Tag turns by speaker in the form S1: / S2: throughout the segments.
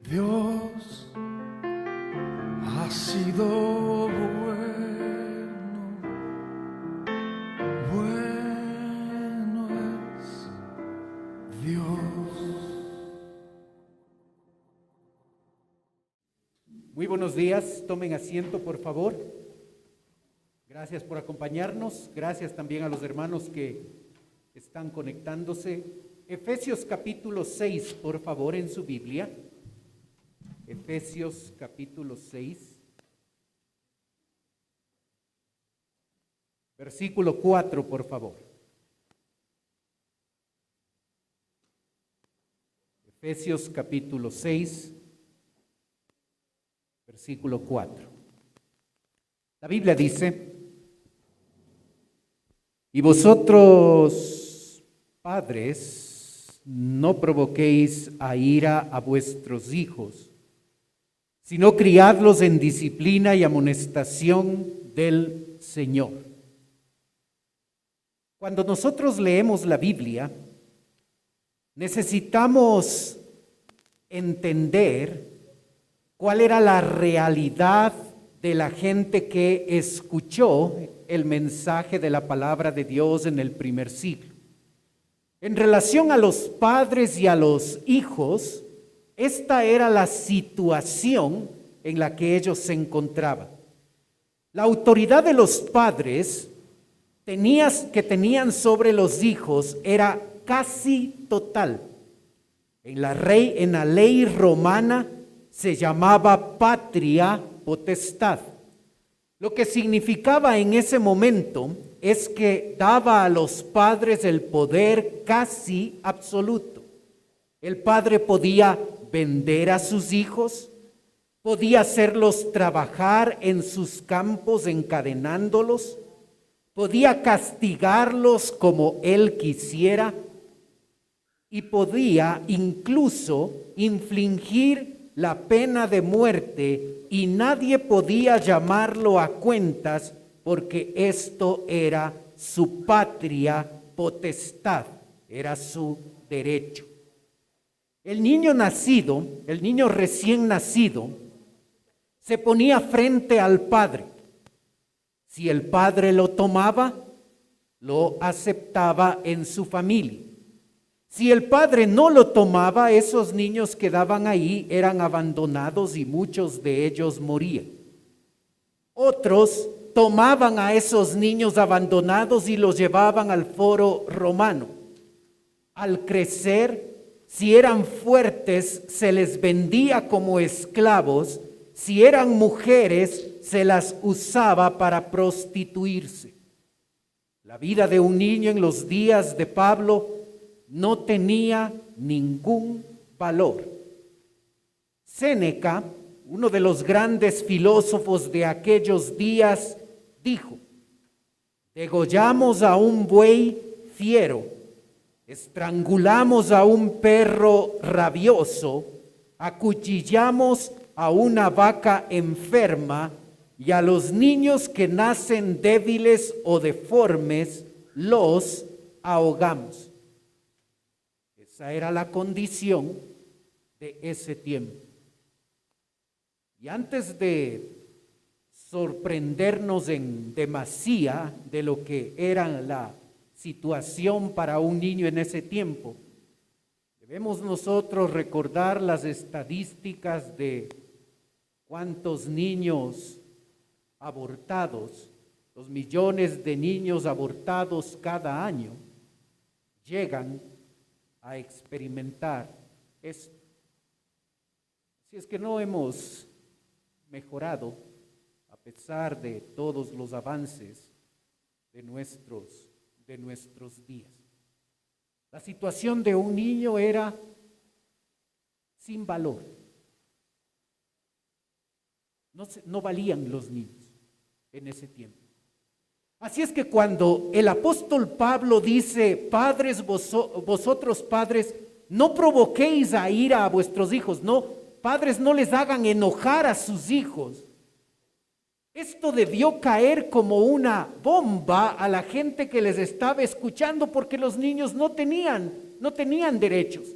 S1: Dios ha sido bueno es Dios.
S2: Muy buenos días, tomen asiento por favor. Gracias por acompañarnos, gracias también a los hermanos que están conectándose. Efesios capítulo 6, por favor, en su Biblia. Efesios capítulo 6, versículo 4, por favor. Efesios capítulo 6, versículo 4. La Biblia dice: y vosotros, padres, no provoquéis a ira a vuestros hijos, sino criadlos en disciplina y amonestación del Señor. Cuando nosotros leemos la Biblia, necesitamos entender cuál era la realidad de la gente que escuchó el mensaje de la palabra de Dios en el primer siglo. En relación a los padres y a los hijos, esta era la situación en la que ellos se encontraban. La autoridad de los padres que tenían sobre los hijos era casi total. En la ley romana se llamaba patria potestad. Lo que significaba en ese momento es que daba a los padres el poder casi absoluto. El padre podía vender a sus hijos, podía hacerlos trabajar en sus campos encadenándolos, podía castigarlos como él quisiera y podía incluso infligir la pena de muerte y nadie podía llamarlo a cuentas porque esto era su patria potestad, era su derecho. El niño recién nacido, se ponía frente al padre. Si el padre lo tomaba, lo aceptaba en su familia. Si el padre no lo tomaba, esos niños quedaban ahí, eran abandonados y muchos de ellos morían. Otros tomaban a esos niños abandonados y los llevaban al foro romano. Al crecer, si eran fuertes, se les vendía como esclavos. Si eran mujeres, se las usaba para prostituirse. La vida de un niño en los días de Pablo no tenía ningún valor. Séneca, uno de los grandes filósofos de aquellos días, dijo: degollamos a un buey fiero, estrangulamos a un perro rabioso, acuchillamos a una vaca enferma y a los niños que nacen débiles o deformes los ahogamos. Esa era la condición de ese tiempo. Y antes de sorprendernos en demasía de lo que era la situación para un niño en ese tiempo, debemos nosotros recordar las estadísticas de cuántos niños abortados, los millones de niños abortados cada año llegan a experimentar esto. Si es que no hemos mejorado a pesar de todos los avances de nuestros días. La situación de un niño era sin valor. No valían los niños en ese tiempo. Así es que cuando el apóstol Pablo dice: padres, vosotros padres, no provoquéis a ira a vuestros hijos, no, padres, no les hagan enojar a sus hijos. Esto debió caer como una bomba a la gente que les estaba escuchando, porque los niños no tenían derechos.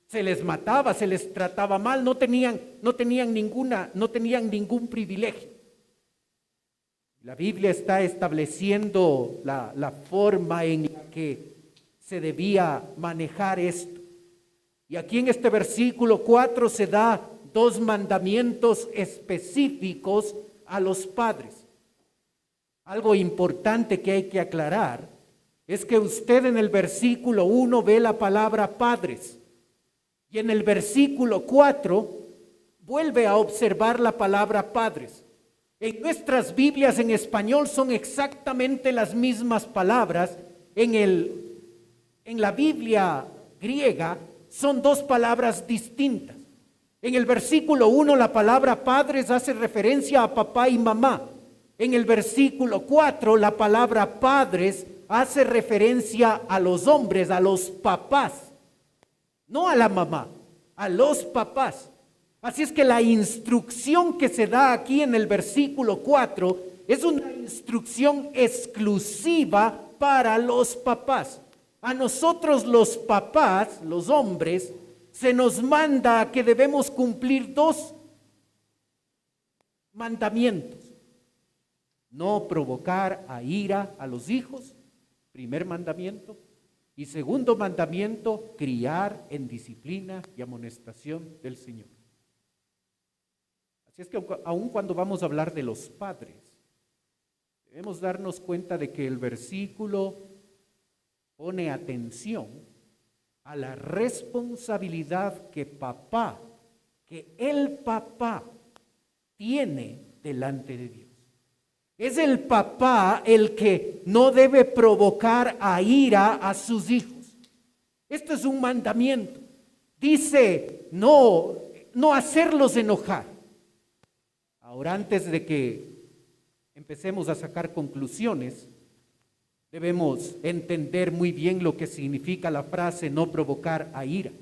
S2: Se les mataba, se les trataba mal, no tenían ningún privilegio. La Biblia está estableciendo la forma en la que se debía manejar esto. Y aquí en este versículo 4 se da 2 mandamientos específicos a los padres. Algo importante que hay que aclarar es que usted en el versículo 1 ve la palabra padres y en el versículo 4 vuelve a observar la palabra padres. En nuestras Biblias en español son exactamente las mismas palabras. En la Biblia griega son 2 palabras distintas. En el versículo 1 la palabra padres hace referencia a papá y mamá. En el versículo 4 la palabra padres hace referencia a los hombres, a los papás, no a la mamá, a los papás. Así es que la instrucción que se da aquí en el versículo 4 es una instrucción exclusiva para los papás. A nosotros los papás, los hombres, se nos manda que debemos cumplir 2 mandamientos. No provocar a ira a los hijos, primer mandamiento. Y segundo mandamiento, criar en disciplina y amonestación del Señor. Así es que aun cuando vamos a hablar de los padres, debemos darnos cuenta de que el versículo pone atención a la responsabilidad que el papá tiene delante de Dios. Es el papá el que no debe provocar a ira a sus hijos. Esto es un mandamiento. Dice no hacerlos enojar. Ahora, antes de que empecemos a sacar conclusiones, debemos entender muy bien lo que significa la frase no provocar a ira.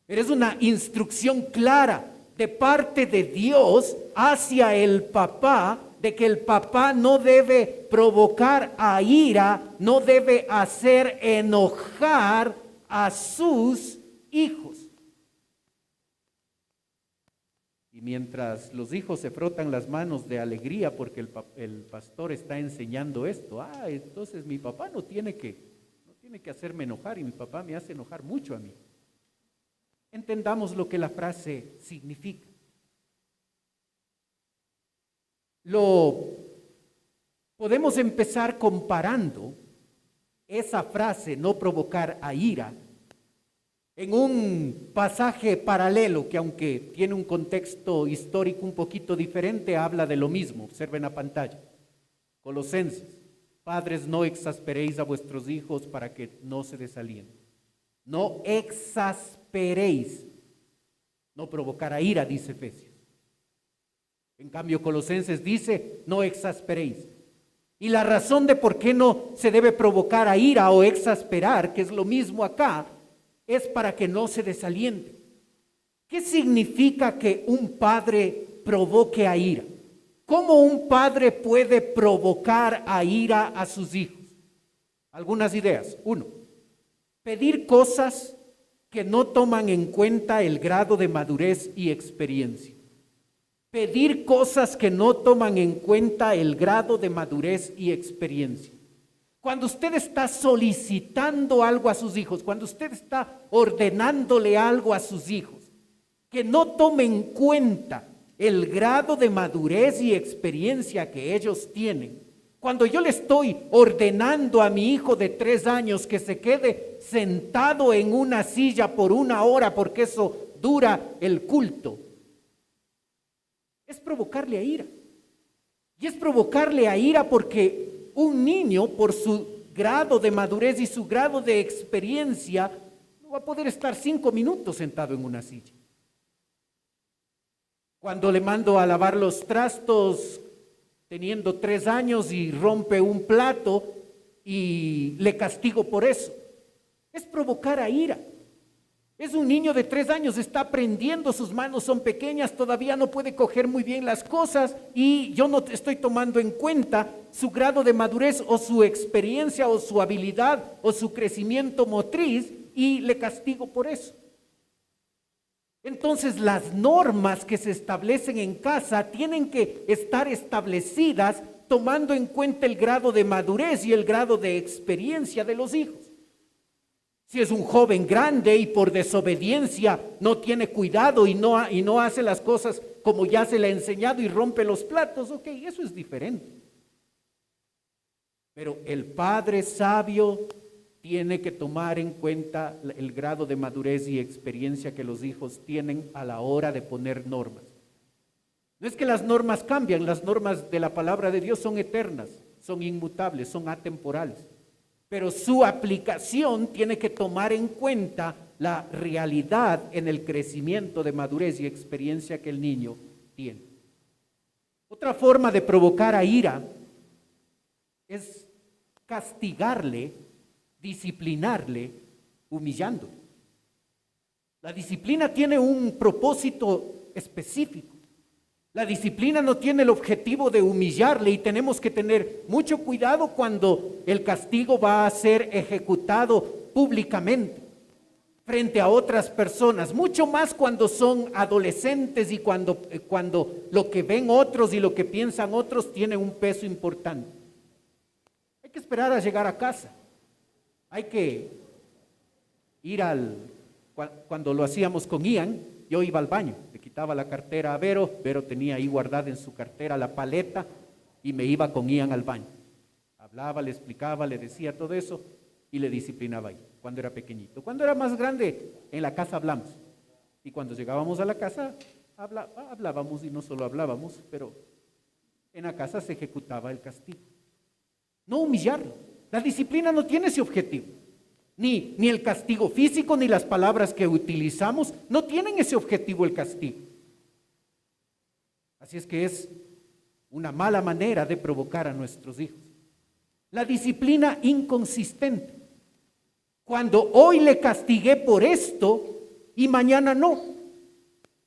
S2: Es una instrucción clara de parte de Dios hacia el papá, de que el papá no debe provocar a ira, no debe hacer enojar a sus hijos. Y mientras los hijos se frotan las manos de alegría porque el pastor está enseñando esto, entonces mi papá no tiene que hacerme enojar y mi papá me hace enojar mucho a mí. Entendamos lo que la frase significa. Podemos empezar comparando esa frase, no provocar a ira, en un pasaje paralelo que, aunque tiene un contexto histórico un poquito diferente, habla de lo mismo. Observen la pantalla. Colosenses: padres, no exasperéis a vuestros hijos para que no se desalienten. No exasperéis, no provocar a ira, dice Efesios. En cambio, Colosenses dice, no exasperéis. Y la razón de por qué no se debe provocar a ira o exasperar, que es lo mismo acá, es para que no se desaliente. ¿Qué significa que un padre provoque a ira? ¿Cómo un padre puede provocar a ira a sus hijos? Algunas ideas. 1, pedir cosas que no toman en cuenta el grado de madurez y experiencia. Pedir cosas que no toman en cuenta el grado de madurez y experiencia. Cuando usted está solicitando algo a sus hijos, cuando usted está ordenándole algo a sus hijos, que no tome en cuenta el grado de madurez y experiencia que ellos tienen. Cuando yo le estoy ordenando a mi hijo de 3 años que se quede sentado en una silla por 1 hora porque eso dura el culto, es provocarle a ira. Y es provocarle a ira porque un niño, por su grado de madurez y su grado de experiencia, no va a poder estar 5 minutos sentado en una silla. Cuando le mando a lavar los trastos teniendo 3 años y rompe un plato y le castigo por eso, es provocar a ira. Es un niño de 3 años, está aprendiendo, sus manos son pequeñas, todavía no puede coger muy bien las cosas y yo no estoy tomando en cuenta su grado de madurez o su experiencia o su habilidad o su crecimiento motriz y le castigo por eso. Entonces las normas que se establecen en casa tienen que estar establecidas tomando en cuenta el grado de madurez y el grado de experiencia de los hijos. Si es un joven grande y por desobediencia no tiene cuidado y no hace las cosas como ya se le ha enseñado y rompe los platos, ok, eso es diferente. Pero el padre sabio tiene que tomar en cuenta el grado de madurez y experiencia que los hijos tienen a la hora de poner normas. No es que las normas cambian, las normas de la palabra de Dios son eternas, son inmutables, son atemporales. Pero su aplicación tiene que tomar en cuenta la realidad en el crecimiento de madurez y experiencia que el niño tiene. Otra forma de provocar a ira es castigarle, disciplinarle, humillándole. La disciplina tiene un propósito específico. La disciplina no tiene el objetivo de humillarle y tenemos que tener mucho cuidado cuando el castigo va a ser ejecutado públicamente frente a otras personas, mucho más cuando son adolescentes y cuando lo que ven otros y lo que piensan otros tiene un peso importante. Hay que esperar a llegar a casa. Hay que ir cuando lo hacíamos con Ian, yo iba al baño, le quitaba la cartera a Vero, Vero tenía ahí guardada en su cartera la paleta y me iba con Ian al baño. Hablaba, le explicaba, le decía todo eso y le disciplinaba ahí, cuando era pequeñito. Cuando era más grande, en la casa hablamos. Y cuando llegábamos a la casa, hablábamos y no solo hablábamos, pero en la casa se ejecutaba el castigo. No humillarlo. La disciplina no tiene ese objetivo. Ni el castigo físico, ni las palabras que utilizamos, no tienen ese objetivo el castigo. Así es que es una mala manera de provocar a nuestros hijos. La disciplina inconsistente. Cuando hoy le castigué por esto y mañana no.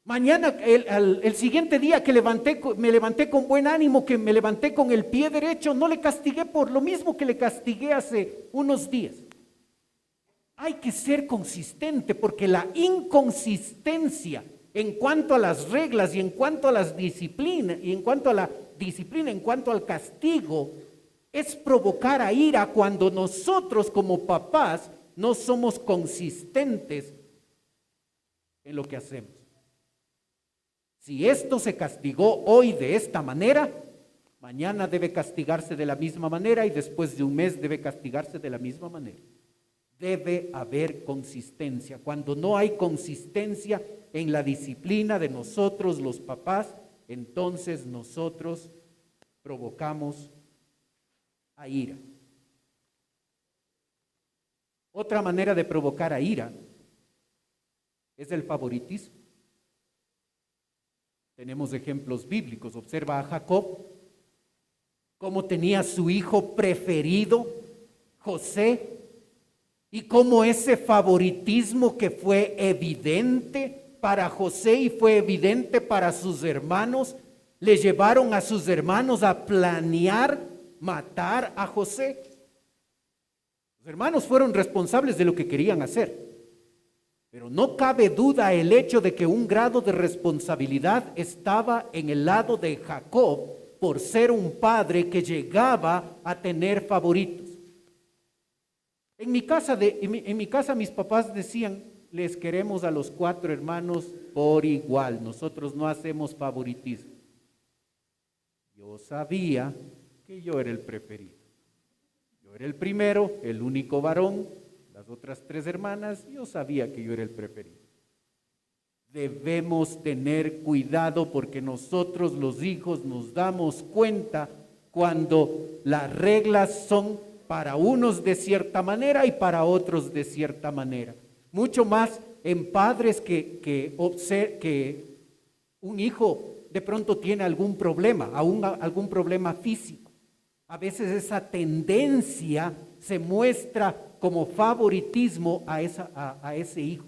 S2: Mañana, el siguiente día que me levanté con buen ánimo, que me levanté con el pie derecho, no le castigué por lo mismo que le castigué hace unos días. Hay que ser consistente porque la inconsistencia en cuanto a las reglas y en cuanto a las disciplinas y en cuanto al castigo es provocar a ira cuando nosotros como papás no somos consistentes en lo que hacemos. Si esto se castigó hoy de esta manera, mañana debe castigarse de la misma manera y después de un mes debe castigarse de la misma manera. Debe haber consistencia. Cuando no hay consistencia en la disciplina de nosotros los papás, entonces nosotros provocamos a ira. Otra manera de provocar a ira es el favoritismo. Tenemos ejemplos bíblicos. Observa a Jacob, cómo tenía su hijo preferido, José, y cómo ese favoritismo que fue evidente para José y fue evidente para sus hermanos, le llevaron a sus hermanos a planear matar a José. Los hermanos fueron responsables de lo que querían hacer, pero no cabe duda el hecho de que un grado de responsabilidad estaba en el lado de Jacob por ser un padre que llegaba a tener favoritos. En mi casa mis papás decían, les queremos a los 4 hermanos por igual, nosotros no hacemos favoritismo. Yo sabía que yo era el preferido. Yo era el primero, el único varón, las otras 3 hermanas, yo sabía que yo era el preferido. Debemos tener cuidado porque nosotros los hijos nos damos cuenta cuando las reglas son para unos de cierta manera y para otros de cierta manera. Mucho más en padres que un hijo de pronto tiene algún problema, algún problema físico. A veces esa tendencia se muestra como favoritismo a ese hijo.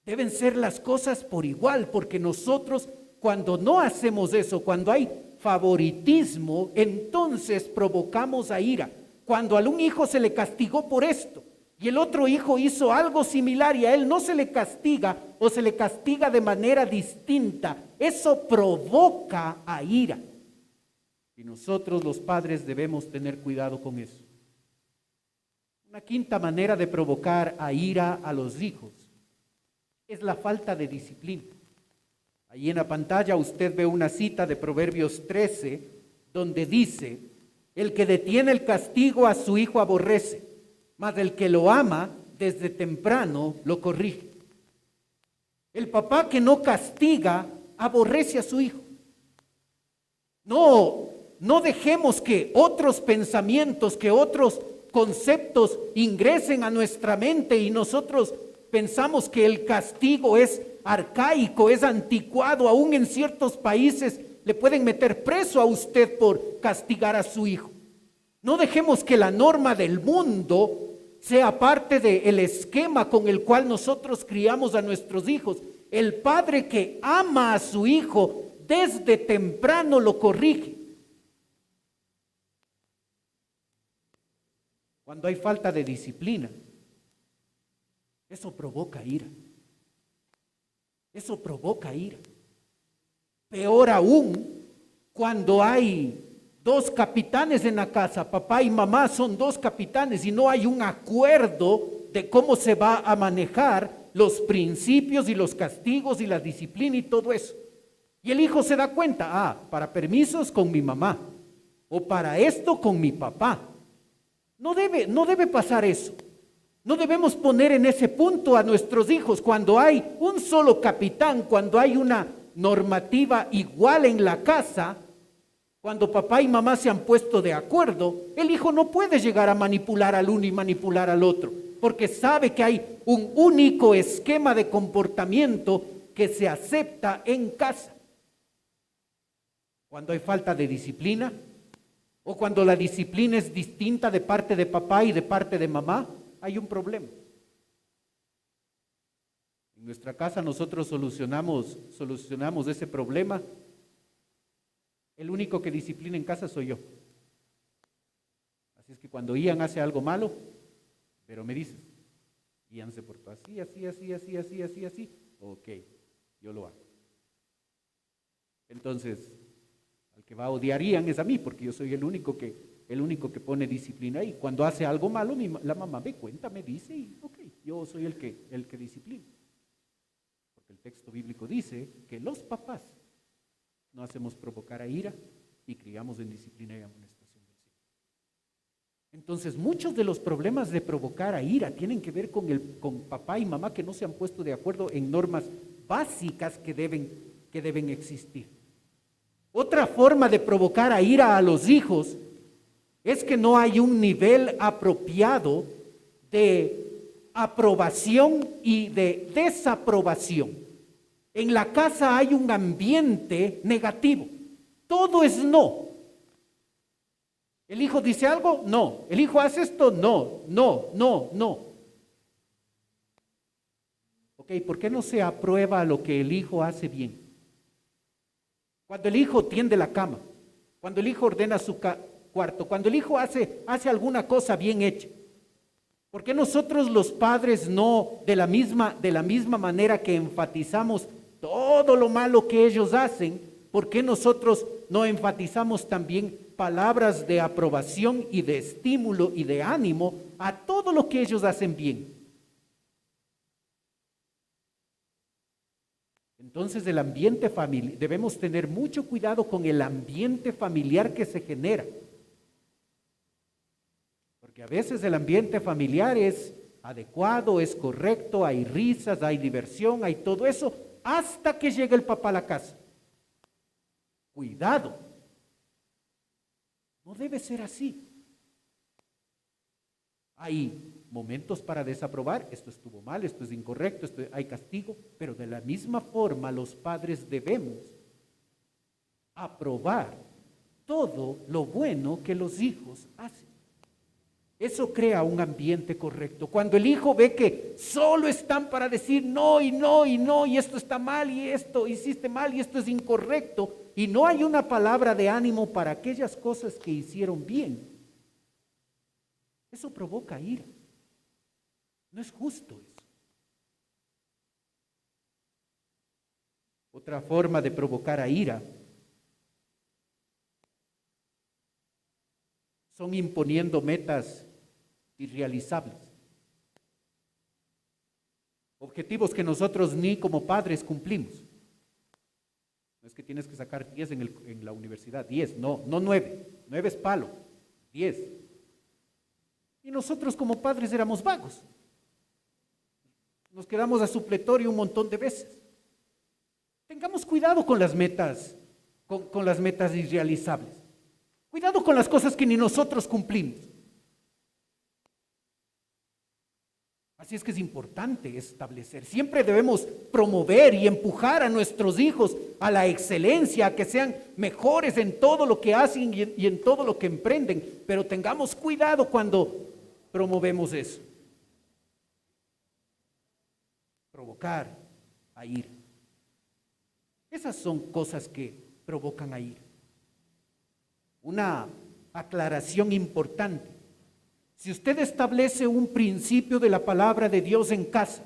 S2: Deben ser las cosas por igual, porque nosotros cuando no hacemos eso, cuando hay favoritismo, entonces provocamos a ira. Cuando a un hijo se le castigó por esto, y el otro hijo hizo algo similar y a él no se le castiga o se le castiga de manera distinta, eso provoca a ira. Y nosotros los padres debemos tener cuidado con eso. Una quinta manera de provocar a ira a los hijos es la falta de disciplina. Ahí en la pantalla usted ve una cita de Proverbios 13, donde dice: el que detiene el castigo a su hijo aborrece, mas el que lo ama desde temprano lo corrige. El papá que no castiga aborrece a su hijo. No dejemos que otros pensamientos, que otros conceptos ingresen a nuestra mente y nosotros pensamos que el castigo es arcaico, es anticuado. Aún en ciertos países le pueden meter preso a usted por castigar a su hijo. No dejemos que la norma del mundo sea parte del esquema con el cual nosotros criamos a nuestros hijos. El padre que ama a su hijo desde temprano lo corrige. Cuando hay falta de disciplina, eso provoca ira. Eso provoca ira. Peor aún, cuando hay dos capitanes en la casa, papá y mamá son dos capitanes y no hay un acuerdo de cómo se va a manejar los principios y los castigos y la disciplina y todo eso. Y el hijo se da cuenta, para permisos con mi mamá o para esto con mi papá. No debe pasar eso. No debemos poner en ese punto a nuestros hijos cuando hay un solo capitán, cuando hay una normativa igual en la casa. Cuando papá y mamá se han puesto de acuerdo, el hijo no puede llegar a manipular al uno y manipular al otro, porque sabe que hay un único esquema de comportamiento que se acepta en casa. Cuando hay falta de disciplina, o cuando la disciplina es distinta de parte de papá y de parte de mamá, hay un problema. En nuestra casa nosotros solucionamos ese problema. El único que disciplina en casa soy yo. Así es que cuando Ian hace algo malo, pero me dices, Ian se portó así, ok, yo lo hago. Entonces, al que va a odiar Ian es a mí, porque yo soy el único que pone disciplina ahí. Cuando hace algo malo, la mamá me cuenta, me dice, y ok, yo soy el que disciplina. Porque el texto bíblico dice que los papás no hacemos provocar a ira y criamos en disciplina y amonestación del Señor. Entonces, muchos de los problemas de provocar a ira tienen que ver con papá y mamá que no se han puesto de acuerdo en normas básicas que deben existir. Otra forma de provocar a ira a los hijos es que no hay un nivel apropiado de aprobación y de desaprobación. En la casa hay un ambiente negativo. Todo es no. ¿El hijo dice algo? No. ¿El hijo hace esto? No. Ok, ¿por qué no se aprueba lo que el hijo hace bien? Cuando el hijo tiende la cama, cuando el hijo ordena su cuarto, cuando el hijo hace alguna cosa bien hecha. ¿Por qué nosotros los padres no de la misma manera que enfatizamos todo lo malo que ellos hacen, por qué nosotros no enfatizamos también palabras de aprobación y de estímulo y de ánimo a todo lo que ellos hacen bien? Entonces el ambiente familiar, debemos tener mucho cuidado con el ambiente familiar que se genera. Porque a veces el ambiente familiar es adecuado, es correcto, hay risas, hay diversión, hay todo eso, hasta que llega el papá a la casa. Cuidado. No debe ser así. Hay momentos para desaprobar, esto estuvo mal, esto es incorrecto, hay castigo, pero de la misma forma los padres debemos aprobar todo lo bueno que los hijos hacen. Eso crea un ambiente correcto. Cuando el hijo ve que solo están para decir no, y esto está mal, y esto hiciste mal, y esto es incorrecto, y no hay una palabra de ánimo para aquellas cosas que hicieron bien, eso provoca ira. No es justo eso. Otra forma de provocar a ira son imponiendo metas irrealizables. Objetivos que nosotros ni como padres cumplimos. No es que tienes que sacar 10 en la universidad, 10, no 9. 9 es palo, 10. Y nosotros como padres éramos vagos. Nos quedamos a supletorio un montón de veces. Tengamos cuidado con las metas, con las metas irrealizables. Cuidado con las cosas que ni nosotros cumplimos. Así es que es importante establecer. Siempre debemos promover y empujar a nuestros hijos a la excelencia, a que sean mejores en todo lo que hacen y en todo lo que emprenden. Pero tengamos cuidado cuando promovemos eso. Provocar a ira. Esas son cosas que provocan a ira. Una aclaración importante. Si usted establece un principio de la palabra de Dios en casa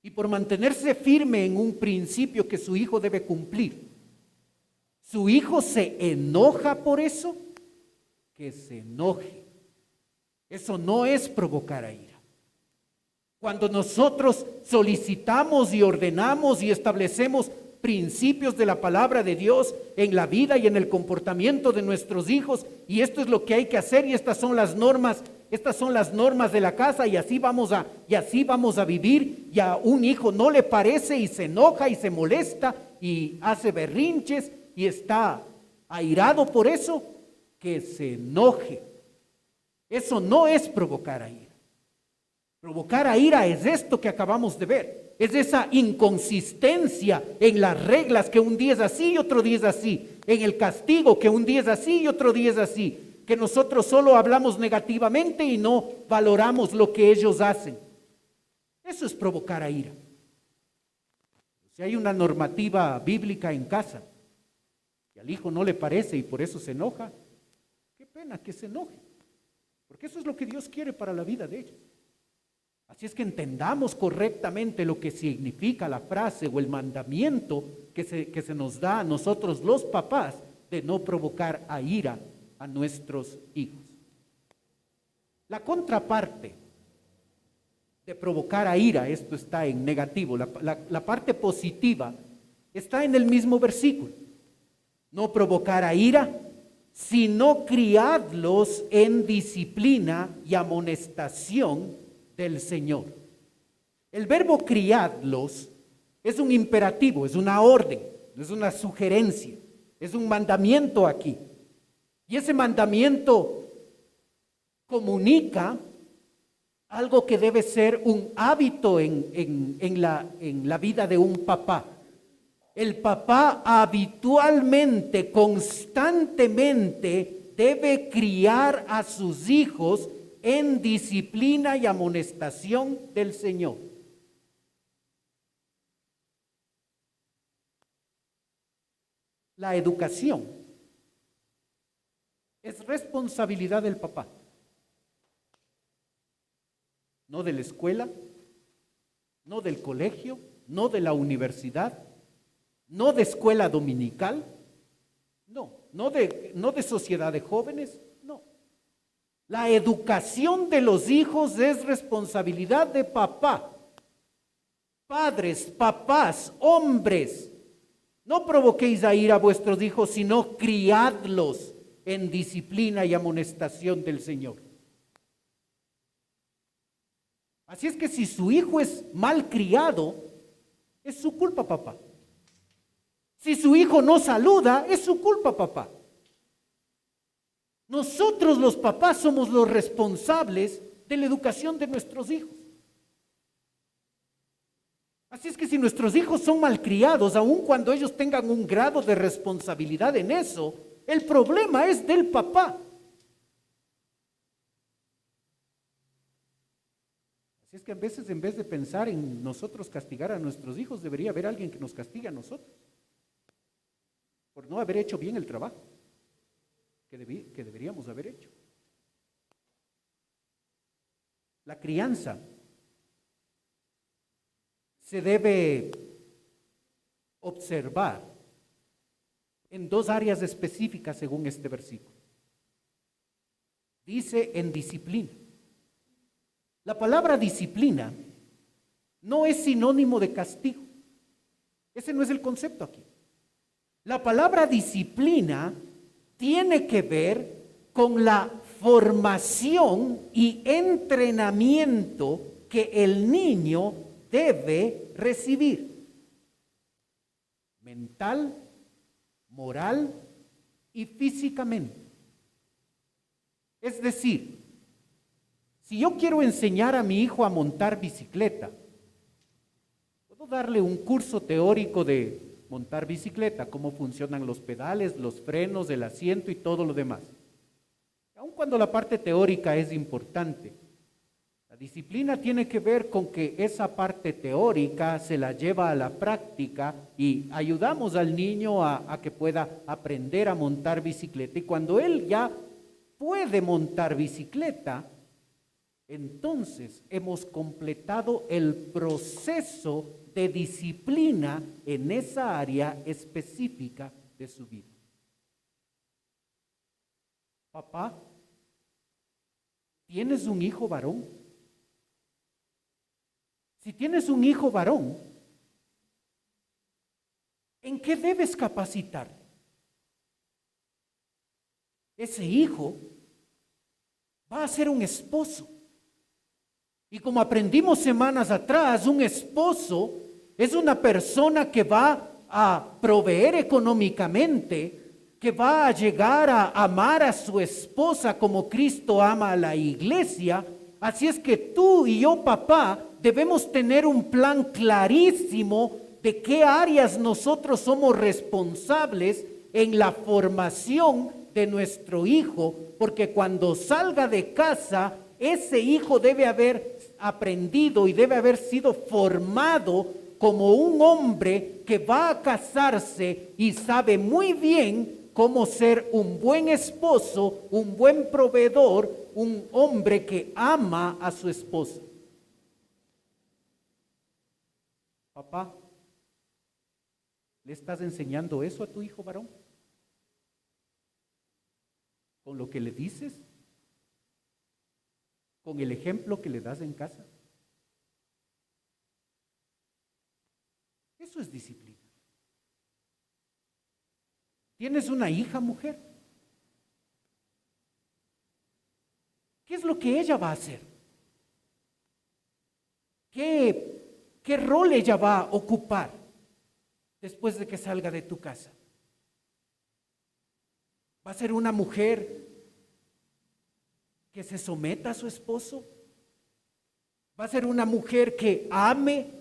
S2: y por mantenerse firme en un principio que su hijo debe cumplir, su hijo se enoja por eso, que se enoje. Eso no es provocar a ira. Cuando nosotros solicitamos y ordenamos y establecemos principios de la palabra de Dios en la vida y en el comportamiento de nuestros hijos, y esto es lo que hay que hacer, y estas son las normas de la casa, y así vamos a vivir, y a un hijo no le parece y se enoja y se molesta y hace berrinches y está airado por eso, que se enoje. Eso no es provocar a ira. Provocar a ira es esto que acabamos de ver. Es esa inconsistencia en las reglas, que un día es así y otro día es así. En el castigo, que un día es así y otro día es así. Que nosotros solo hablamos negativamente y no valoramos lo que ellos hacen. Eso es provocar a ira. Si hay una normativa bíblica en casa y al hijo no le parece y por eso se enoja, qué pena que se enoje. Porque eso es lo que Dios quiere para la vida de ellos. Así es que entendamos correctamente lo que significa la frase o el mandamiento que se nos da a nosotros los papás de no provocar a ira a nuestros hijos. La contraparte de provocar a ira, esto está en negativo, la parte positiva está en el mismo versículo. No provocar a ira, sino criadlos en disciplina y amonestación del Señor. El verbo criadlos es un imperativo, es una orden, es una sugerencia, es un mandamiento aquí. Y ese mandamiento comunica algo que debe ser un hábito en la vida de un papá. El papá habitualmente, constantemente debe criar a sus hijos en disciplina y amonestación del Señor. La educación es responsabilidad del papá, no de la escuela, no del colegio, no de la universidad, no de escuela dominical, no de sociedad de jóvenes, no. La educación de los hijos es responsabilidad de papá. Padres, papás, hombres, no provoquéis a ira a vuestros hijos, sino criadlos en disciplina y amonestación del Señor. Así es que si su hijo es mal criado, es su culpa, papá. Si su hijo no saluda, es su culpa, papá. Nosotros los papás somos los responsables de la educación de nuestros hijos. Así es que si nuestros hijos son malcriados, aun cuando ellos tengan un grado de responsabilidad en eso, el problema es del papá. Así es que a veces, en vez de pensar en nosotros castigar a nuestros hijos, debería haber alguien que nos castigue a nosotros por no haber hecho bien el trabajo que deberíamos haber hecho. La crianza se debe observar en dos áreas específicas según este versículo. Dice en disciplina. La palabra disciplina no es sinónimo de castigo. Ese no es el concepto aquí. La palabra disciplina tiene que ver con la formación y entrenamiento que el niño debe recibir. Mental, moral y físicamente. Es decir, si yo quiero enseñar a mi hijo a montar bicicleta, puedo darle un curso teórico de montar bicicleta, cómo funcionan los pedales, los frenos, el asiento y todo lo demás. Aun cuando la parte teórica es importante, la disciplina tiene que ver con que esa parte teórica se la lleva a la práctica y ayudamos al niño a que pueda aprender a montar bicicleta. Y cuando él ya puede montar bicicleta, entonces hemos completado el proceso de disciplina en esa área específica de su vida. Papá, ¿tienes un hijo varón? Si tienes un hijo varón, ¿en qué debes capacitar? Ese hijo va a ser un esposo. Y como aprendimos semanas atrás, un esposo es una persona que va a proveer económicamente, que va a llegar a amar a su esposa como Cristo ama a la iglesia. Así es que tú y yo, papá, debemos tener un plan clarísimo de qué áreas nosotros somos responsables en la formación de nuestro hijo, porque cuando salga de casa, ese hijo debe haber aprendido y debe haber sido formado como un hombre que va a casarse y sabe muy bien cómo ser un buen esposo, un buen proveedor, un hombre que ama a su esposa. Papá, ¿le estás enseñando eso a tu hijo varón? ¿Con lo que le dices? ¿Con el ejemplo que le das en casa? Eso es disciplina. ¿Tienes una hija mujer? ¿Qué es lo que ella va a hacer? ¿Qué rol ella va a ocupar después de que salga de tu casa? ¿Va a ser una mujer que se someta a su esposo? ¿Va a ser una mujer que ame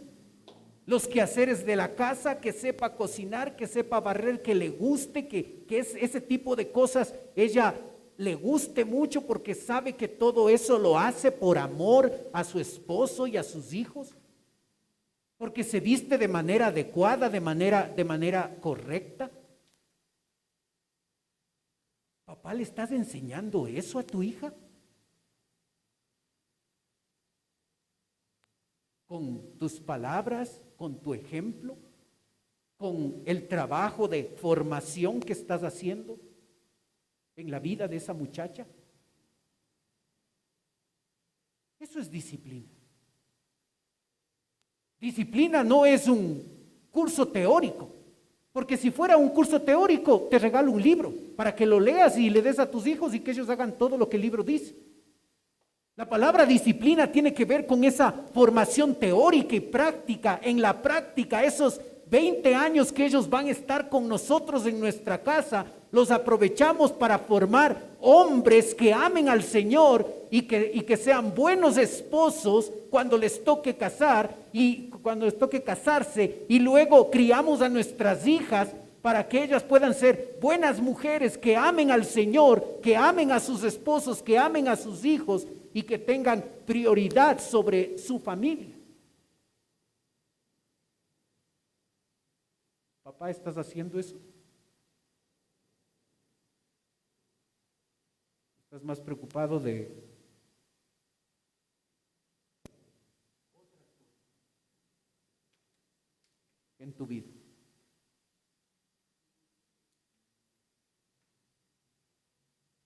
S2: los quehaceres de la casa, que sepa cocinar, que sepa barrer, que le guste, que es ese tipo de cosas ella le guste mucho porque sabe que todo eso lo hace por amor a su esposo y a sus hijos? Porque se viste de manera adecuada, de manera correcta. Papá, ¿le estás enseñando eso a tu hija? Con tus palabras, con tu ejemplo, con el trabajo de formación que estás haciendo en la vida de esa muchacha. Eso es disciplina. Disciplina no es un curso teórico, porque si fuera un curso teórico, te regalo un libro para que lo leas y le des a tus hijos y que ellos hagan todo lo que el libro dice. La palabra disciplina tiene que ver con esa formación teórica y práctica. En la práctica, esos 20 años que ellos van a estar con nosotros en nuestra casa, los aprovechamos para formar hombres que amen al Señor y que sean buenos esposos cuando les toque casar y cuando les toque casarse, y luego criamos a nuestras hijas para que ellas puedan ser buenas mujeres que amen al Señor, que amen a sus esposos, que amen a sus hijos y que tengan prioridad sobre su familia. Papá, ¿estás haciendo eso? ¿Estás más preocupado de tu vida.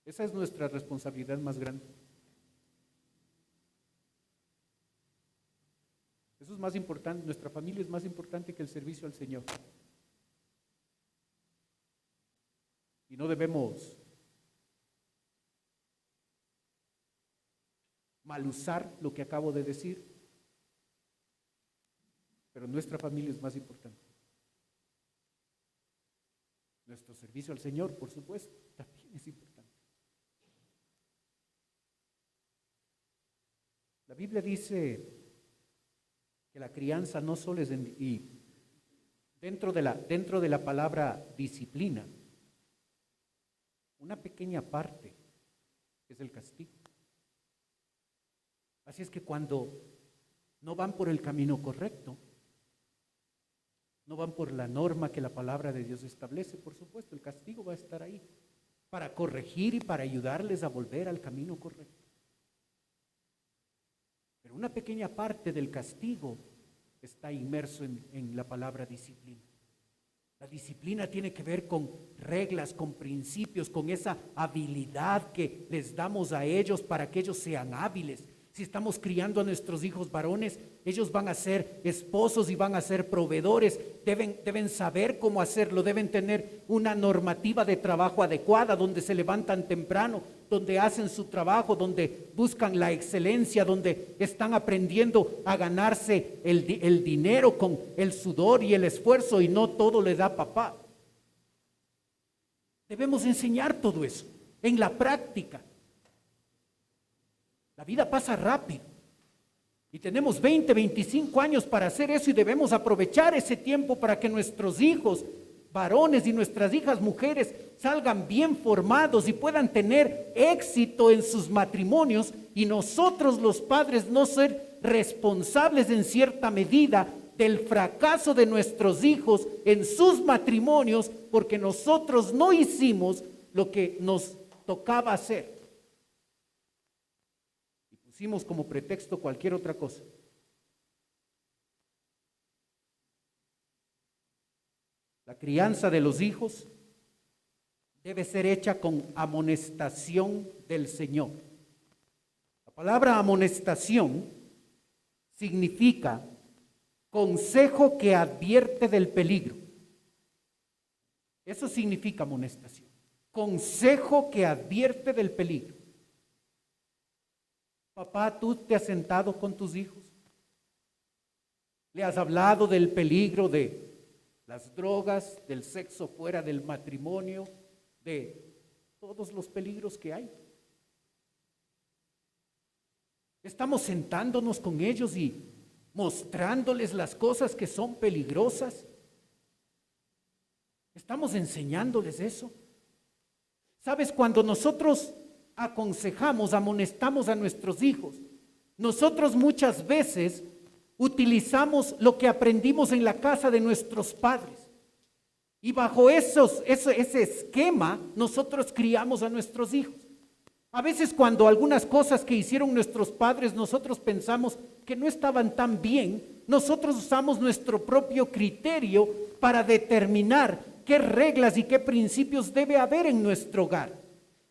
S2: Esa es nuestra responsabilidad más grande. Eso es más importante, nuestra familia es más importante que el servicio al Señor. Y no debemos malusar lo que acabo de decir, pero nuestra familia es más importante. Nuestro servicio al Señor, por supuesto, también es importante. La Biblia dice que la crianza no solo es y dentro de la palabra disciplina, una pequeña parte es el castigo. Así es que cuando no van por el camino correcto, no van por la norma que la palabra de Dios establece, por supuesto, el castigo va a estar ahí para corregir y para ayudarles a volver al camino correcto. Pero una pequeña parte del castigo está inmerso en la palabra disciplina. La disciplina tiene que ver con reglas, con principios, con esa habilidad que les damos a ellos para que ellos sean hábiles. Si estamos criando a nuestros hijos varones, ellos van a ser esposos y van a ser proveedores. Deben saber cómo hacerlo, deben tener una normativa de trabajo adecuada, donde se levantan temprano, donde hacen su trabajo, donde buscan la excelencia, donde están aprendiendo a ganarse el dinero con el sudor y el esfuerzo, y no todo le da papá. Debemos enseñar todo eso en la práctica. La vida pasa rápido y tenemos 20, 25 años para hacer eso, y debemos aprovechar ese tiempo para que nuestros hijos varones y nuestras hijas mujeres salgan bien formados y puedan tener éxito en sus matrimonios, y nosotros los padres no ser responsables en cierta medida del fracaso de nuestros hijos en sus matrimonios, porque nosotros no hicimos lo que nos tocaba hacer. Pusimos como pretexto cualquier otra cosa. La crianza de los hijos debe ser hecha con amonestación del Señor. La palabra amonestación significa consejo que advierte del peligro. Eso significa amonestación. Consejo que advierte del peligro. Papá, ¿tú te has sentado con tus hijos? ¿Le has hablado del peligro de las drogas, del sexo fuera del matrimonio, de todos los peligros que hay? Estamos sentándonos con ellos y mostrándoles las cosas que son peligrosas. Estamos enseñándoles eso. ¿Sabes? Cuando nosotros aconsejamos, amonestamos a nuestros hijos, nosotros muchas veces utilizamos lo que aprendimos en la casa de nuestros padres, y bajo ese esquema nosotros criamos a nuestros hijos. A veces cuando algunas cosas que hicieron nuestros padres nosotros pensamos que no estaban tan bien, nosotros usamos nuestro propio criterio para determinar qué reglas y qué principios debe haber en nuestro hogar.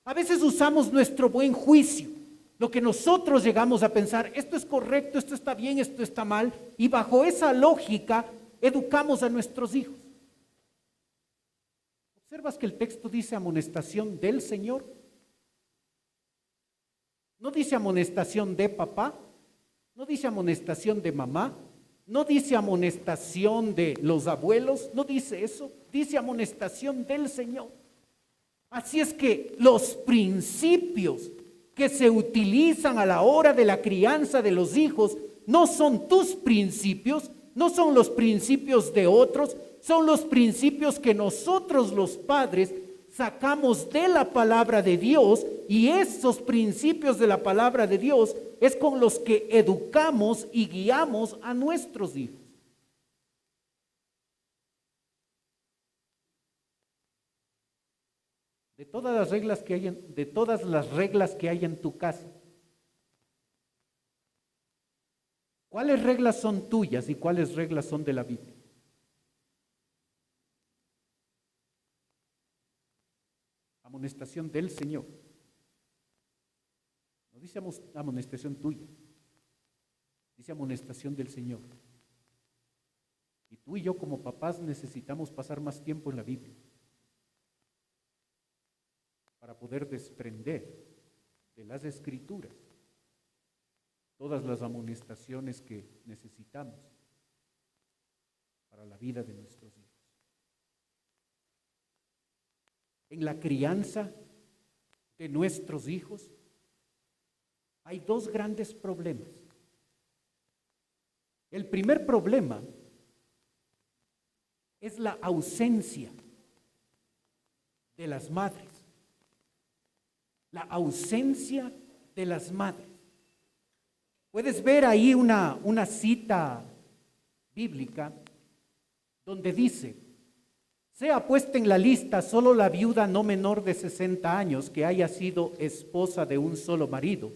S2: A veces usamos nuestro buen juicio, lo que nosotros llegamos a pensar, esto es correcto, esto está bien, esto está mal, y bajo esa lógica educamos a nuestros hijos. ¿Observas que el texto dice amonestación del Señor? No dice amonestación de papá, no dice amonestación de mamá, no dice amonestación de los abuelos, no dice eso, dice amonestación del Señor. Así es que los principios que se utilizan a la hora de la crianza de los hijos no son tus principios, no son los principios de otros, son los principios que nosotros los padres sacamos de la palabra de Dios, y esos principios de la palabra de Dios es con los que educamos y guiamos a nuestros hijos. De todas las reglas que hay en tu casa, ¿cuáles reglas son tuyas y cuáles reglas son de la Biblia? amonestación del Señor. No dice amonestación tuya, dice amonestación del Señor. Y tú y yo como papás necesitamos pasar más tiempo en la Biblia para poder desprender de las Escrituras todas las amonestaciones que necesitamos para la vida de nuestros hijos. En la crianza de nuestros hijos hay dos grandes problemas. El primer problema es la ausencia de las madres. La ausencia de las madres. Puedes ver ahí una cita bíblica donde dice: sea puesta en la lista solo la viuda no menor de 60 años que haya sido esposa de un solo marido,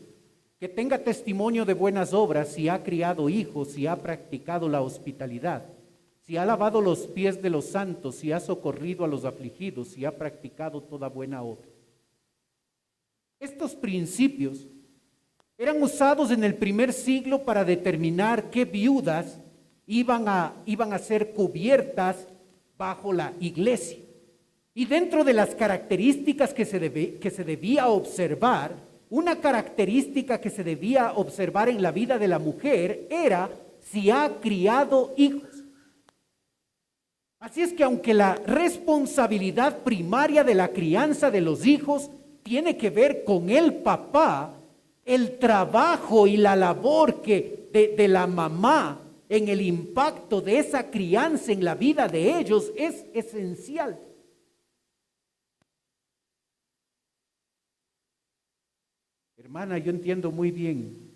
S2: que tenga testimonio de buenas obras, si ha criado hijos, si ha practicado la hospitalidad, si ha lavado los pies de los santos, si ha socorrido a los afligidos, si ha practicado toda buena obra. Estos principios eran usados en el primer siglo para determinar qué viudas iban a ser cubiertas bajo la iglesia. Y dentro de las características que se debía observar, una característica que se debía observar en la vida de la mujer era si ha criado hijos. Así es que aunque la responsabilidad primaria de la crianza de los hijos tiene que ver con el papá, el trabajo y la labor de la mamá en el impacto de esa crianza en la vida de ellos es esencial. Hermana, yo entiendo muy bien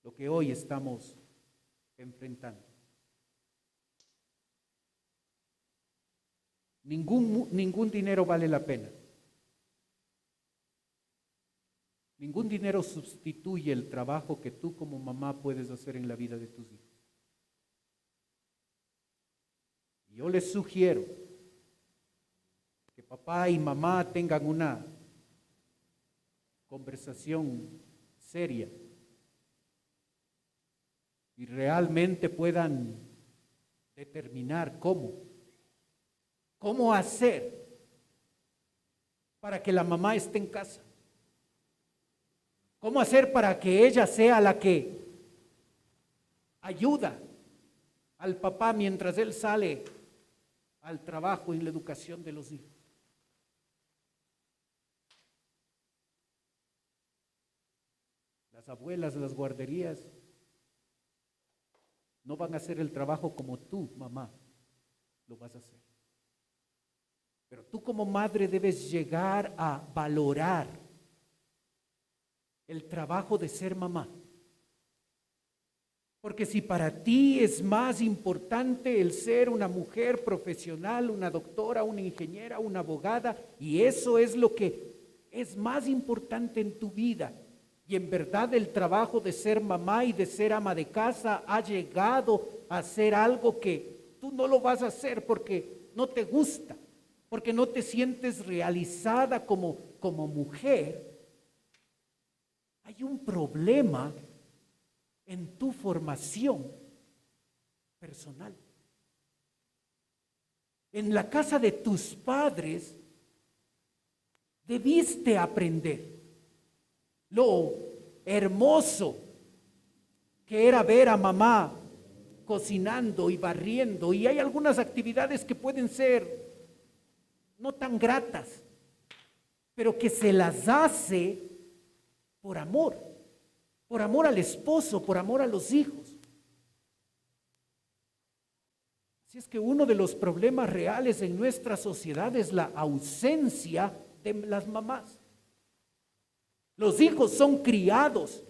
S2: lo que hoy estamos enfrentando. Ningún dinero vale la pena. Ningún dinero sustituye el trabajo que tú como mamá puedes hacer en la vida de tus hijos. Yo les sugiero que papá y mamá tengan una conversación seria y realmente puedan determinar cómo hacer para que la mamá esté en casa. ¿Cómo hacer para que ella sea la que ayuda al papá mientras él sale al trabajo en la educación de los hijos? Las abuelas, las guarderías no van a hacer el trabajo como tú, mamá, lo vas a hacer. Pero tú como madre debes llegar a valorar el trabajo de ser mamá. Porque si para ti es más importante el ser una mujer profesional, una doctora, una ingeniera, una abogada, y eso es lo que es más importante en tu vida, y en verdad el trabajo de ser mamá y de ser ama de casa ha llegado a ser algo que tú no lo vas a hacer porque no te gusta, porque no te sientes realizada como mujer, hay un problema en tu formación personal. En la casa de tus padres debiste aprender lo hermoso que era ver a mamá cocinando y barriendo, y hay algunas actividades que pueden ser no tan gratas, pero que se las hace por amor al esposo, por amor a los hijos. Así es que uno de los problemas reales en nuestra sociedad es la ausencia de las mamás. Los hijos son criados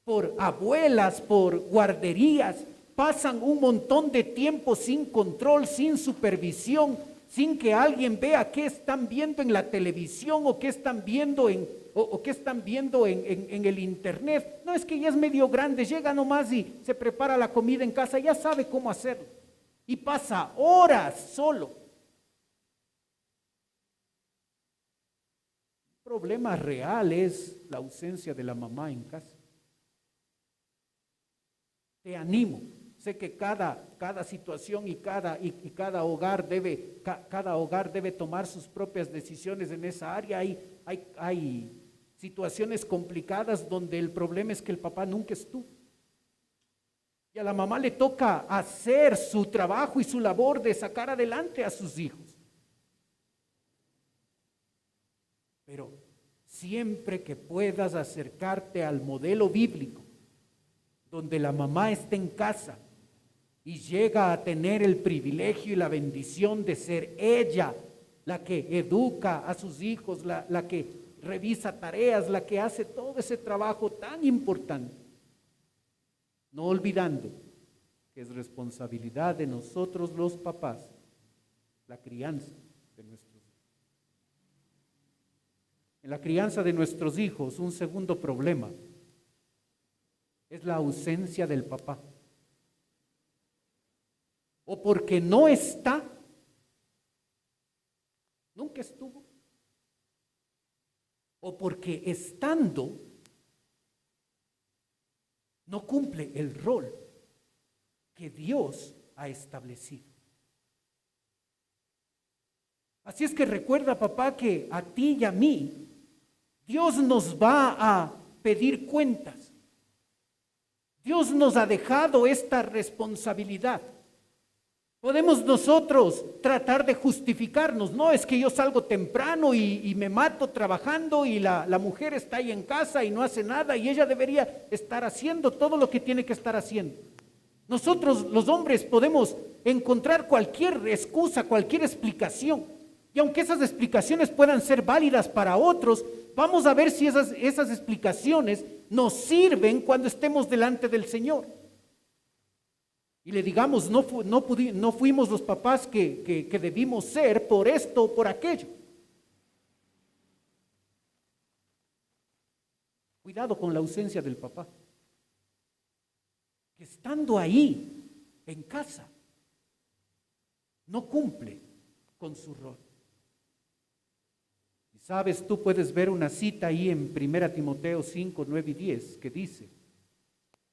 S2: por abuelas, por guarderías, pasan un montón de tiempo sin control, sin supervisión, sin que alguien vea qué están viendo en la televisión o qué están viendo en el internet. No, es que ya es medio grande, llega nomás y se prepara la comida en casa, ya sabe cómo hacerlo. Y pasa horas solo. problema real es la ausencia de la mamá en casa. Te animo. Sé que cada situación y cada hogar debe tomar sus propias decisiones en esa área. Hay situaciones complicadas donde el problema es que el papá nunca estuvo. Y a la mamá le toca hacer su trabajo y su labor de sacar adelante a sus hijos. Pero siempre que puedas acercarte al modelo bíblico, donde la mamá está en casa y llega a tener el privilegio y la bendición de ser ella la que educa a sus hijos, la que revisa tareas, la que hace todo ese trabajo tan importante, no olvidando que es responsabilidad de nosotros los papás la crianza de nuestros hijos. En la crianza de nuestros hijos, un segundo problema es la ausencia del papá. O porque no está, nunca estuvo, o porque estando, no cumple el rol que Dios ha establecido. Así es que recuerda, papá, que a ti y a mí, Dios nos va a pedir cuentas. Dios nos ha dejado esta responsabilidad. Podemos nosotros tratar de justificarnos, no, es que yo salgo temprano y me mato trabajando y la mujer está ahí en casa y no hace nada y ella debería estar haciendo todo lo que tiene que estar haciendo. Nosotros los hombres podemos encontrar cualquier excusa, cualquier explicación, y aunque esas explicaciones puedan ser válidas para otros, vamos a ver si esas explicaciones nos sirven cuando estemos delante del Señor. Y le digamos, no fuimos los papás que debimos ser por esto o por aquello. Cuidado con la ausencia del papá, que estando ahí, en casa, no cumple con su rol. Y sabes, tú puedes ver una cita ahí en 1 Timoteo 5, 9 y 10, que dice: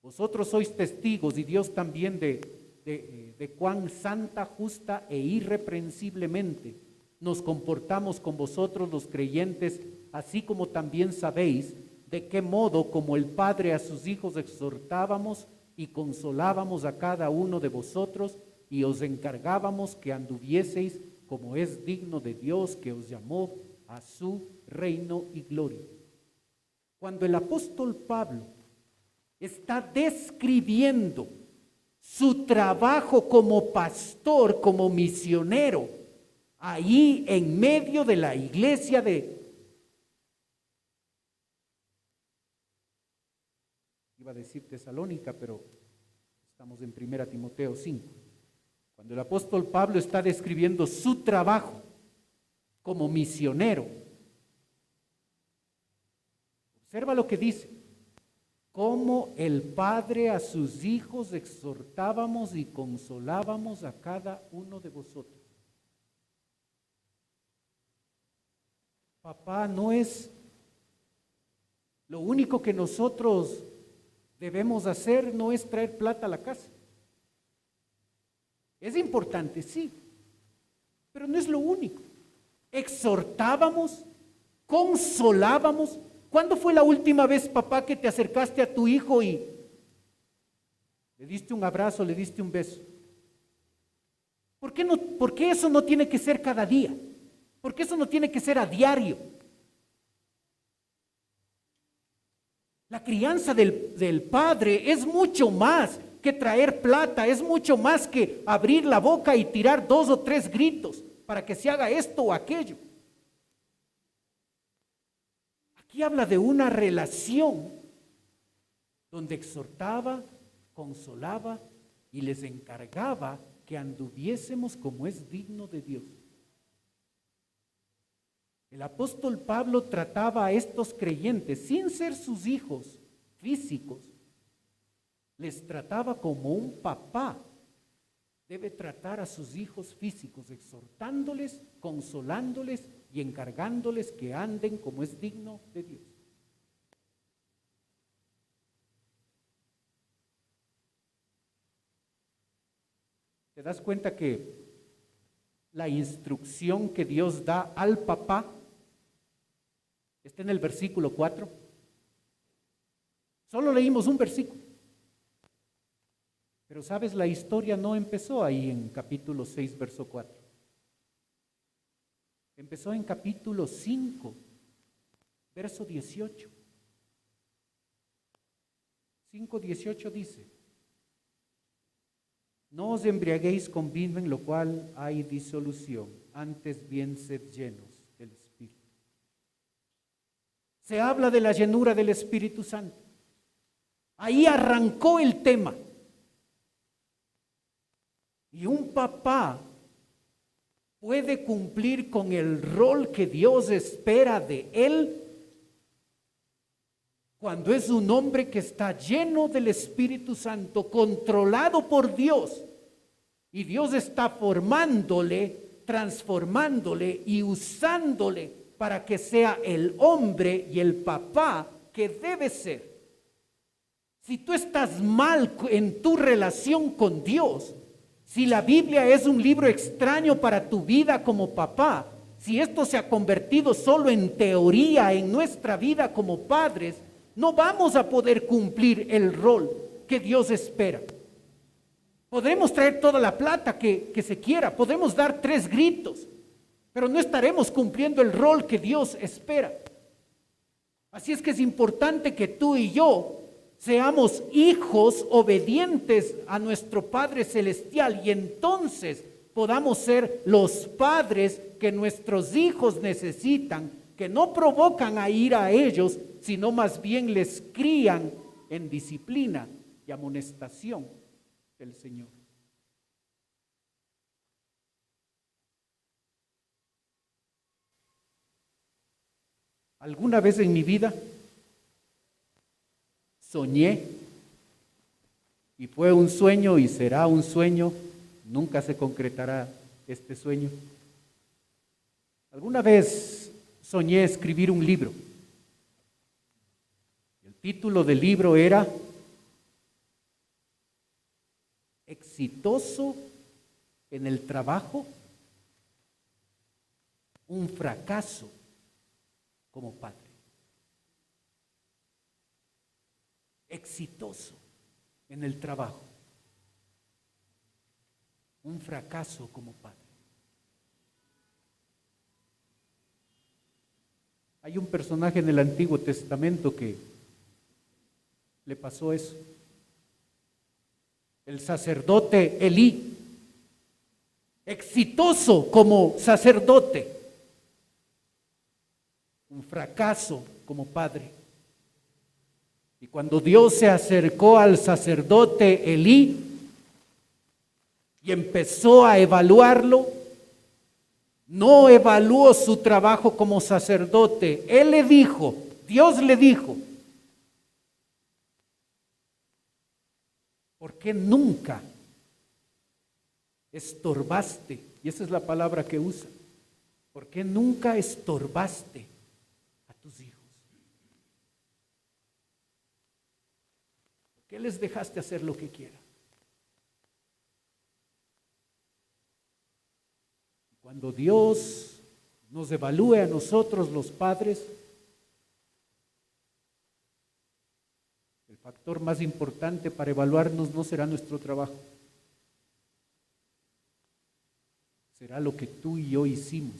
S2: vosotros sois testigos y Dios también de cuán santa, justa e irreprensiblemente nos comportamos con vosotros los creyentes, así como también sabéis de qué modo como el Padre a sus hijos exhortábamos y consolábamos a cada uno de vosotros y os encargábamos que anduvieseis como es digno de Dios que os llamó a su reino y gloria. Cuando el apóstol Pablo está describiendo su trabajo como pastor, como misionero, ahí en medio de la iglesia iba a decir Tesalónica, pero estamos en 1 Timoteo 5. Cuando el apóstol Pablo está describiendo su trabajo como misionero, observa lo que dice: como el Padre a sus hijos exhortábamos y consolábamos a cada uno de vosotros. Papá no es lo único que nosotros debemos hacer, no es traer plata a la casa. Es importante, sí, pero no es lo único. Exhortábamos, consolábamos. ¿Cuándo fue la última vez, papá, que te acercaste a tu hijo y le diste un abrazo, le diste un beso? ¿Por qué eso no tiene que ser cada día? ¿Por qué eso no tiene que ser a diario? La crianza del padre es mucho más que traer plata, es mucho más que abrir la boca y tirar 2 o 3 gritos para que se haga esto o aquello. Aquí habla de una relación donde exhortaba, consolaba y les encargaba que anduviésemos como es digno de Dios. El apóstol Pablo trataba a estos creyentes, sin ser sus hijos físicos, les trataba como un papá debe tratar a sus hijos físicos, exhortándoles, consolándoles y encargándoles que anden como es digno de Dios. ¿Te das cuenta que la instrucción que Dios da al papá está en el versículo 4? Solo leímos un versículo. Pero sabes, la historia no empezó ahí en capítulo 6, verso 4. Empezó en capítulo 5, verso 18. 5:18 dice: no os embriaguéis con vino, en lo cual hay disolución, antes bien sed llenos del Espíritu. Se habla de la llenura del Espíritu Santo. Ahí arrancó el tema. Y un papá puede cumplir con el rol que Dios espera de él cuando es un hombre que está lleno del Espíritu Santo, controlado por Dios, y Dios está formándole, transformándole y usándole para que sea el hombre y el papá que debe ser. Si tú estás mal en tu relación con Dios, si la Biblia es un libro extraño para tu vida como papá, si esto se ha convertido solo en teoría en nuestra vida como padres, no vamos a poder cumplir el rol que Dios espera. Podremos traer toda la plata que se quiera, podemos dar 3 gritos, pero no estaremos cumpliendo el rol que Dios espera. Así es que es importante que tú y yo seamos hijos obedientes a nuestro Padre Celestial, y entonces podamos ser los padres que nuestros hijos necesitan, que no provocan a ir a ellos, sino más bien les crían en disciplina y amonestación del Señor. ¿Alguna vez en mi vida soñé, y fue un sueño y será un sueño, nunca se concretará este sueño? ¿Alguna vez soñé escribir un libro? El título del libro era Exitoso en el trabajo, un fracaso como padre. Exitoso en el trabajo, un fracaso como padre. Hay un personaje en el Antiguo Testamento que le pasó eso. El sacerdote Elí, exitoso como sacerdote, un fracaso como padre. Y cuando Dios se acercó al sacerdote Elí y empezó a evaluarlo, no evaluó su trabajo como sacerdote. Él le dijo, Dios le dijo, ¿por qué nunca estorbaste? Y esa es la palabra que usa. ¿Por qué nunca estorbaste a tus hijos? ¿Por qué les dejaste hacer lo que quieran? Cuando Dios nos evalúe a nosotros los padres, el factor más importante para evaluarnos no será nuestro trabajo, será lo que tú y yo hicimos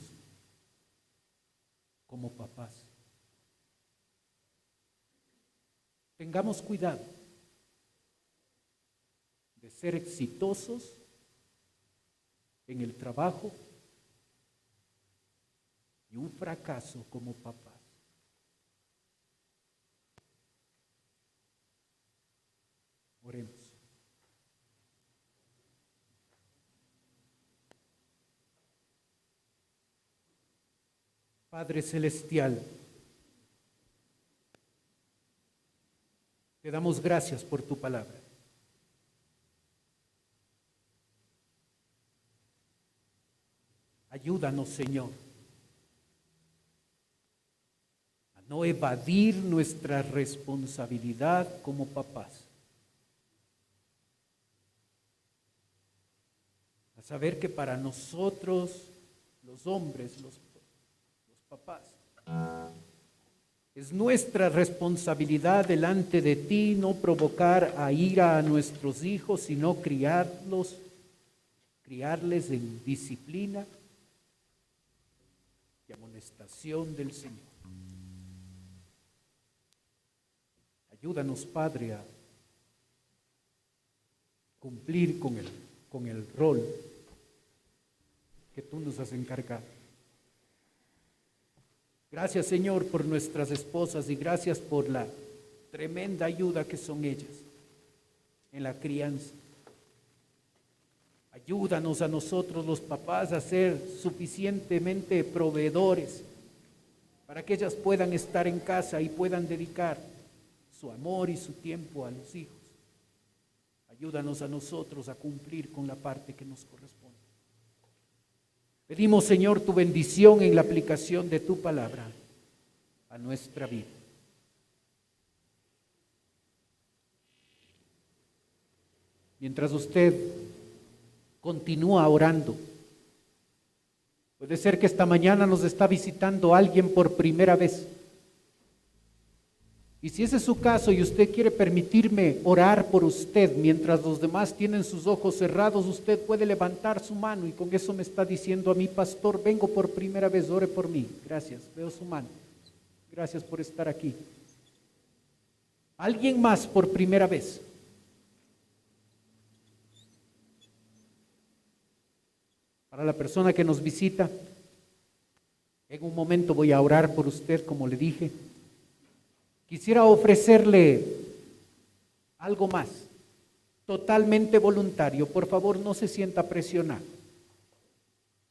S2: como papás. Tengamos cuidado de ser exitosos en el trabajo y un fracaso como papás. Oremos. Padre Celestial, te damos gracias por tu palabra. Ayúdanos, Señor, a no evadir nuestra responsabilidad como papás. A saber que para nosotros, los hombres, los papás, es nuestra responsabilidad delante de ti no provocar a ira a nuestros hijos, sino criarles en disciplina y amonestación del Señor. Ayúdanos, Padre, a cumplir con el rol que tú nos has encargado. Gracias, Señor, por nuestras esposas y gracias por la tremenda ayuda que son ellas en la crianza. Ayúdanos a nosotros los papás a ser suficientemente proveedores para que ellas puedan estar en casa y puedan dedicar su amor y su tiempo a los hijos. Ayúdanos a nosotros a cumplir con la parte que nos corresponde. Pedimos, Señor, tu bendición en la aplicación de tu palabra a nuestra vida. Mientras usted continúa orando, puede ser que esta mañana nos está visitando alguien por primera vez. Y si ese es su caso y usted quiere permitirme orar por usted mientras los demás tienen sus ojos cerrados, usted puede levantar su mano y con eso me está diciendo a mí: pastor, vengo por primera vez, ore por mí. Gracias, veo su mano. Gracias por estar aquí. ¿Alguien más por primera vez? Para la persona que nos visita, en un momento voy a orar por usted, como le dije. Quisiera ofrecerle algo más, totalmente voluntario. Por favor, no se sienta presionado.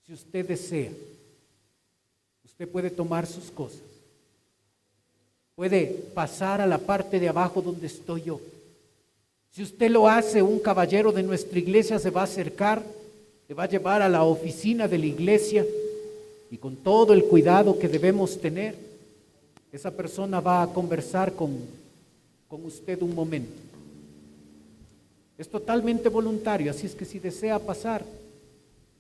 S2: Si usted desea, usted puede tomar sus cosas. Puede pasar a la parte de abajo donde estoy yo. Si usted lo hace, un caballero de nuestra iglesia se va a acercar, le va a llevar a la oficina de la iglesia y con todo el cuidado que debemos tener, esa persona va a conversar con usted un momento. Es totalmente voluntario, así es que si desea pasar,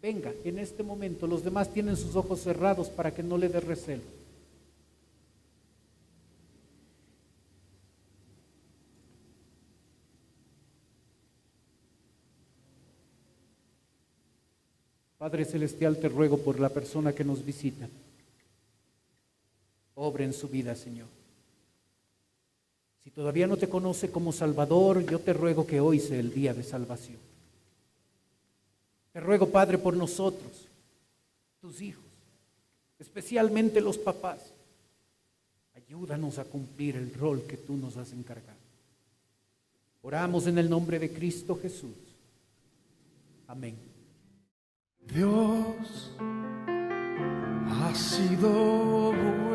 S2: venga en este momento. Los demás tienen sus ojos cerrados para que no le dé recelo. Padre Celestial, te ruego por la persona que nos visita. Obra en su vida, Señor. Si todavía no te conoce como Salvador, yo te ruego que hoy sea el día de salvación. Te ruego, Padre, por nosotros, tus hijos, especialmente los papás. Ayúdanos a cumplir el rol que tú nos has encargado. Oramos en el nombre de Cristo Jesús. Amén.
S1: Dios ha sido bueno.